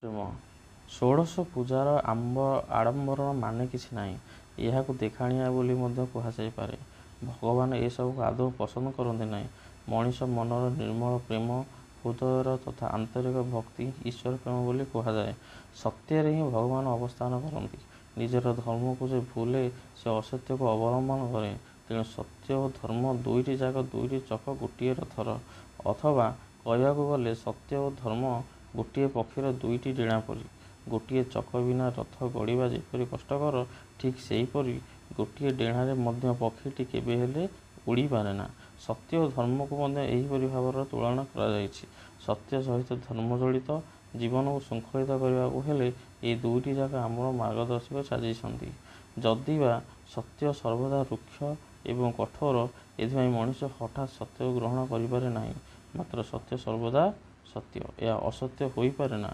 ପ୍ରେମ ଷୋଡ଼ଶ ପୂଜାର ଆଡ଼ମ୍ବର ମାନେ କିଛି ନାହିଁ। ଏହାକୁ ଦେଖାଣିଆ ବୋଲି ମଧ୍ୟ କୁହାଯାଇପାରେ। ଭଗବାନ ଏସବୁକୁ ଆଦୌ ପସନ୍ଦ କରନ୍ତି ନାହିଁ। ମଣିଷ ମନର ନିର୍ମଳ ପ୍ରେମ, ହୃଦୟର ତଥା ଆନ୍ତରିକ ଭକ୍ତି ଈଶ୍ୱର ପ୍ରେମ ବୋଲି କୁହାଯାଏ। ସତ୍ୟରେ ହିଁ ଭଗବାନ ଅବସ୍ଥାନ କରନ୍ତି। ନିଜର ଧର୍ମକୁ ଯେ ଭୁଲେ ସେ ଅସତ୍ୟକୁ ଅବଲମ୍ବନ କରେ। ତେଣୁ ସତ୍ୟ ଓ ଧର୍ମ ଦୁଇଟି ଯାକ ଦୁଇଟି ଚକ ଗୋଟିଏ ରଥର। ଅଥବା କହିବାକୁ ଗଲେ ସତ୍ୟ ଓ ଧର୍ମ ଗୋଟିଏ ପକ୍ଷୀର ଦୁଇଟି ଡେଣା ପରି। ଗୋଟିଏ ଚକ ବିନା ରଥ ଗଡ଼ିବା ଯେପରି କଷ୍ଟକର, ଠିକ୍ ସେହିପରି ଗୋଟିଏ ଡେଣାରେ ମଧ୍ୟ ପକ୍ଷୀଟି କେବେ ହେଲେ ଉଡ଼ି ପାରେନା। ସତ୍ୟ ଓ ଧର୍ମକୁ ମଧ୍ୟ ଏହିପରି ଭାବରେ ତୁଳନା କରାଯାଇଛି। ସତ୍ୟ ସହିତ ଧର୍ମ ଜଡ଼ିତ। ଜୀବନକୁ ଶୃଙ୍ଖଳିତ କରିବାକୁ ହେଲେ ଏହି ଦୁଇଟି ଯାକ ଆମର ମାର୍ଗଦର୍ଶକ ସାଜିଛନ୍ତି। ଯଦିବା ସତ୍ୟ ସର୍ବଦା ରୁକ୍ଷ ଏବଂ କଠୋର, ଏଥିପାଇଁ ମଣିଷ ହଠାତ୍ ସତ୍ୟକୁ ଗ୍ରହଣ କରିପାରେ ନାହିଁ। ମାତ୍ର ସତ୍ୟ ସର୍ବଦା ସତ୍ୟ, ଏହା ଅସତ୍ୟ ହୋଇପାରେ ନା।